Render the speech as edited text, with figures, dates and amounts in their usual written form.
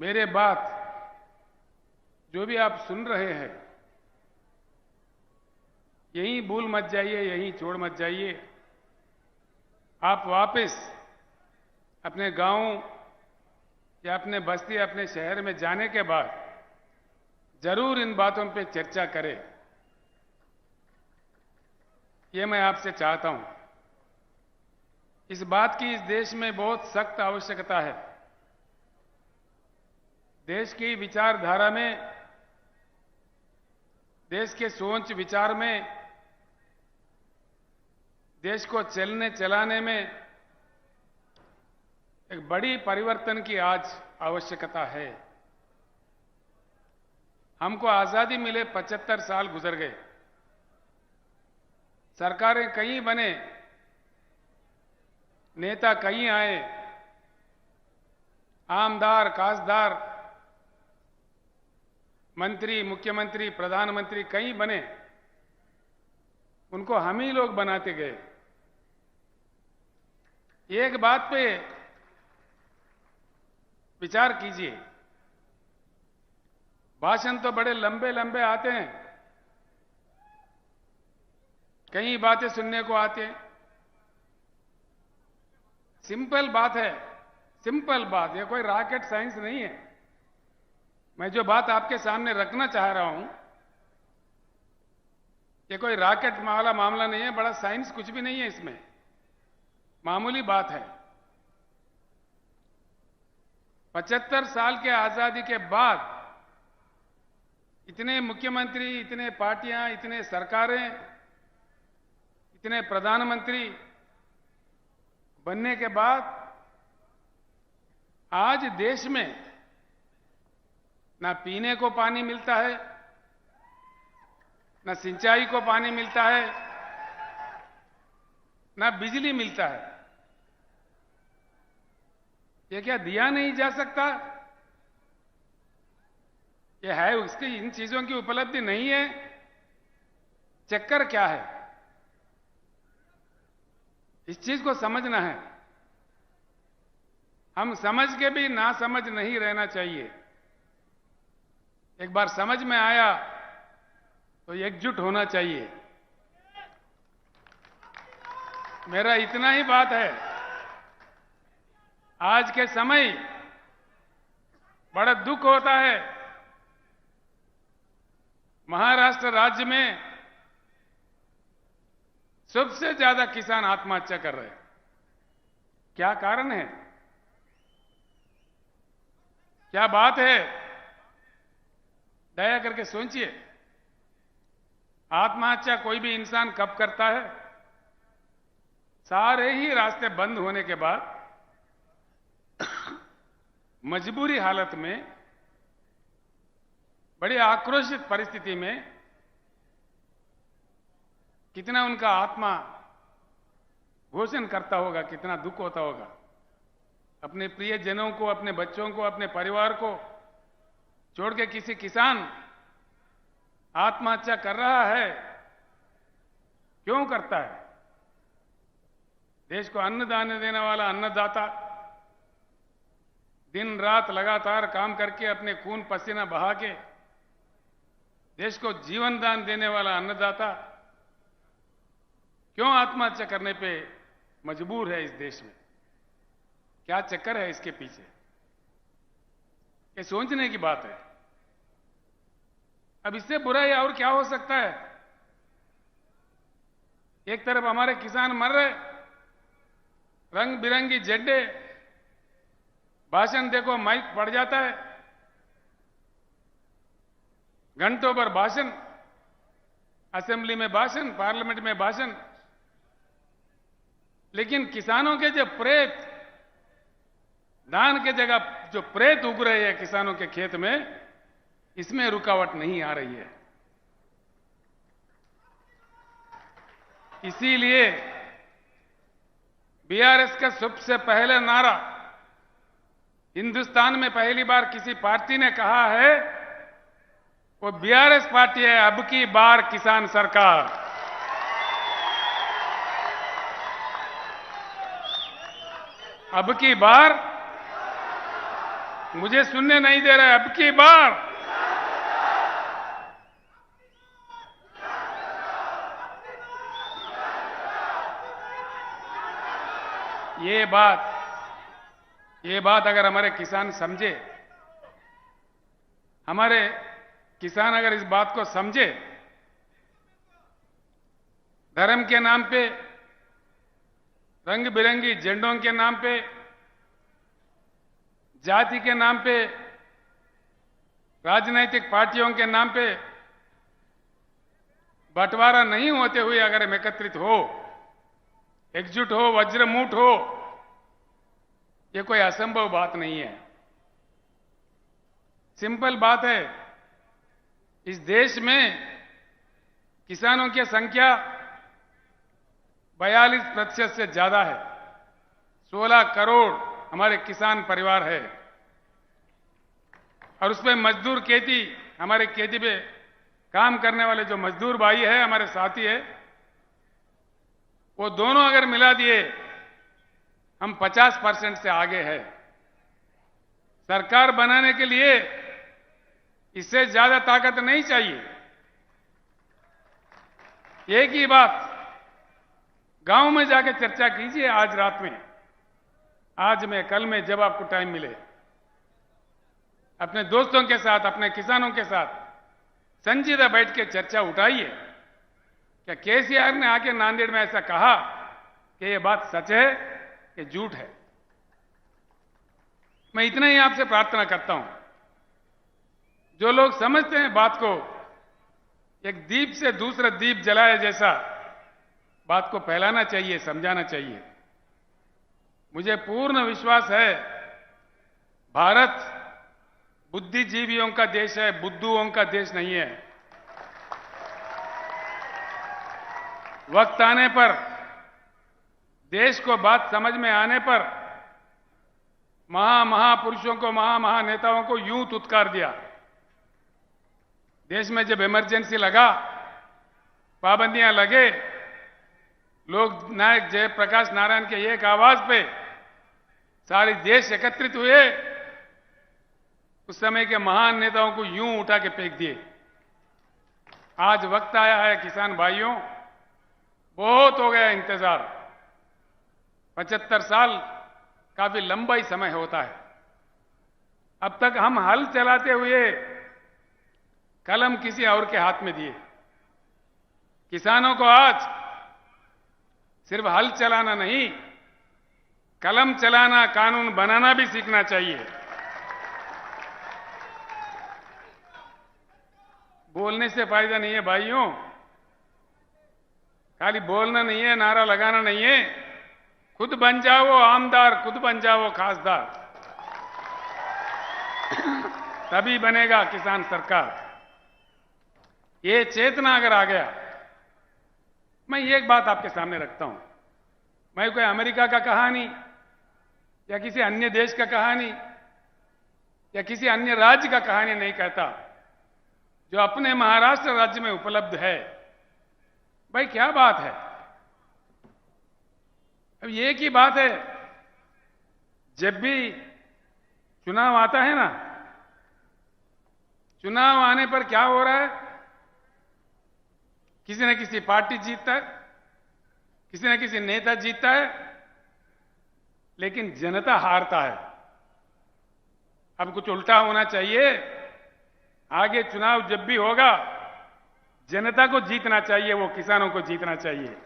मेरे बात जो भी आप सुन रहे हैं, यहीं भूल मत जाइए, यहीं छोड़ मत जाइए। आप वापस अपने गांव या अपने बस्ती, अपने शहर में जाने के बाद जरूर इन बातों पे चर्चा करें, ये मैं आपसे चाहता हूं। इस बात की इस देश में बहुत सख्त आवश्यकता है। देश की विचारधारा में, देश के सोच विचार में, देश को चलने चलाने में एक बड़ी परिवर्तन की आज आवश्यकता है। हमको आजादी मिले 75 साल गुजर गए। सरकारें कई बने, नेता कई आए, आमदार, खासदार, मंत्री, मुख्यमंत्री, प्रधानमंत्री कई बने। उनको हम ही लोग बनाते गए। एक बात पे विचार कीजिए, भाषण तो बड़े लंबे लंबे आते हैं, कई बातें सुनने को आते हैं। सिंपल बात है, सिंपल बात, ये कोई रॉकेट साइंस नहीं है। मैं जो बात आपके सामने रखना चाह रहा हूं, ये कोई रॉकेट वाला मामला नहीं है, बड़ा साइंस कुछ भी नहीं है इसमें, मामूली बात है। 75 साल के आजादी के बाद इतने मुख्यमंत्री, इतने पार्टियां, इतने सरकारें, इतने प्रधानमंत्री बनने के बाद आज देश में ना पीने को पानी मिलता है, ना सिंचाई को पानी मिलता है, ना बिजली मिलता है। ये क्या दिया नहीं जा सकता? ये है, उसकी इन चीजों की उपलब्धि नहीं है। चक्कर क्या है, इस चीज को समझना है। हम समझ के भी ना समझ नहीं रहना चाहिए। एक बार समझ में आया तो एकजुट होना चाहिए। मेरा इतना ही बात है। आज के समय बड़ा दुख होता है, महाराष्ट्र राज्य में सबसे ज्यादा किसान आत्महत्या कर रहे हैं। क्या कारण है, क्या बात है? दया करके सोचिए। आत्महत्या कोई भी इंसान कब करता है? सारे ही रास्ते बंद होने के बाद मजबूरी हालत में, बड़ी आक्रोशित परिस्थिति में, कितना उनका आत्मा घोषण करता होगा, कितना दुख होता होगा। अपने प्रियजनों को, अपने बच्चों को, अपने परिवार को छोड़ के किसी किसान आत्महत्या कर रहा है, क्यों करता है? देश को अन्नदान देने वाला अन्नदाता, दिन रात लगातार काम करके अपने खून पसीना बहा के देश को जीवन दान देने वाला अन्नदाता क्यों आत्महत्या करने पे मजबूर है इस देश में? क्या चक्कर है इसके पीछे? ये सोचने की बात है। अब इससे बुरा और क्या हो सकता है? एक तरफ हमारे किसान मर रहे, रंग बिरंगी झंडे, भाषण देखो, माइक पड़ जाता है, घंटों भर भाषण, असेंबली में भाषण, पार्लियामेंट में भाषण। लेकिन किसानों के जो प्रेत, धान के जगह जो प्रेत उग रहे हैं किसानों के खेत में, इसमें रुकावट नहीं आ रही है। इसीलिए बीआरएस का सबसे पहला नारा, हिंदुस्तान में पहली बार किसी पार्टी ने कहा है, वो बीआरएस पार्टी है, अब की बार किसान सरकार। अब की बार मुझे सुनने नहीं दे रहे। अब की बार ये बात अगर हमारे किसान समझे, हमारे किसान अगर इस बात को समझे, धर्म के नाम पे, रंग बिरंगी झंडों के नाम पे, जाति के नाम पे, राजनीतिक पार्टियों के नाम पे बंटवारा नहीं होते हुए अगर हम एकत्रित हो, एकजुट हो, वज्रमूठ हो, ये कोई असंभव बात नहीं है। सिंपल बात है, इस देश में किसानों की संख्या 42% से ज्यादा है। 16 करोड़ हमारे किसान परिवार है और उसमें मजदूर खेती, हमारे खेती पे काम करने वाले जो मजदूर भाई है, हमारे साथी है, वो दोनों अगर मिला दिए हम 50% से आगे है। सरकार बनाने के लिए इससे ज्यादा ताकत नहीं चाहिए। एक ही बात गांव में जाके चर्चा कीजिए आज रात में, आज में, कल में, जब आपको टाइम मिले, अपने दोस्तों के साथ, अपने किसानों के साथ संजीदा बैठ के चर्चा उठाइए। क्या केसीआर ने आके नांदेड़ में ऐसा कहा कि ये बात सच है कि झूठ है? मैं इतना ही आपसे प्रार्थना करता हूं, जो लोग समझते हैं बात को एक दीप से दूसरा दीप जलाए जैसा, बात को फैलाना चाहिए, समझाना चाहिए। मुझे पूर्ण विश्वास है भारत बुद्धिजीवियों का देश है, बुद्धुओं का देश नहीं है। वक्त आने पर, देश को बात समझ में आने पर महापुरुषों को, महानेताओं को यूं तुत्कार दिया। देश में जब इमरजेंसी लगा, पाबंदियां लगे, लोग नायक जयप्रकाश नारायण के एक आवाज पे सारे देश एकत्रित हुए, उस समय के महान नेताओं को यूं उठा के फेंक दिए। आज वक्त आया है किसान भाइयों, बहुत हो गया इंतजार। 75 साल काफी लंबा ही समय होता है। अब तक हम हल चलाते हुए कलम किसी और के हाथ में दिए। किसानों को आज सिर्फ हल चलाना नहीं, कलम चलाना, कानून बनाना भी सीखना चाहिए। बोलने से फायदा नहीं है भाइयों, खाली बोलना नहीं है, नारा लगाना नहीं है। खुद बन जाओ आमदार, खुद बन जाओ खासदार, तभी बनेगा किसान सरकार। ये चेतना अगर आ गया, मैं एक बात आपके सामने रखता हूं, मैं कोई अमेरिका का कहानी या किसी अन्य देश का कहानी या किसी अन्य राज्य का कहानी नहीं कहता, जो अपने महाराष्ट्र राज्य में उपलब्ध है। भाई क्या बात है, अब एक ही बात है, जब भी चुनाव आता है ना, चुनाव आने पर क्या हो रहा है, किसी न किसी पार्टी जीतता है, किसी न किसी नेता जीतता है, लेकिन जनता हारता है। अब कुछ उल्टा होना चाहिए। आगे चुनाव जब भी होगा, जनता को जीतना चाहिए, वो किसानों को जीतना चाहिए।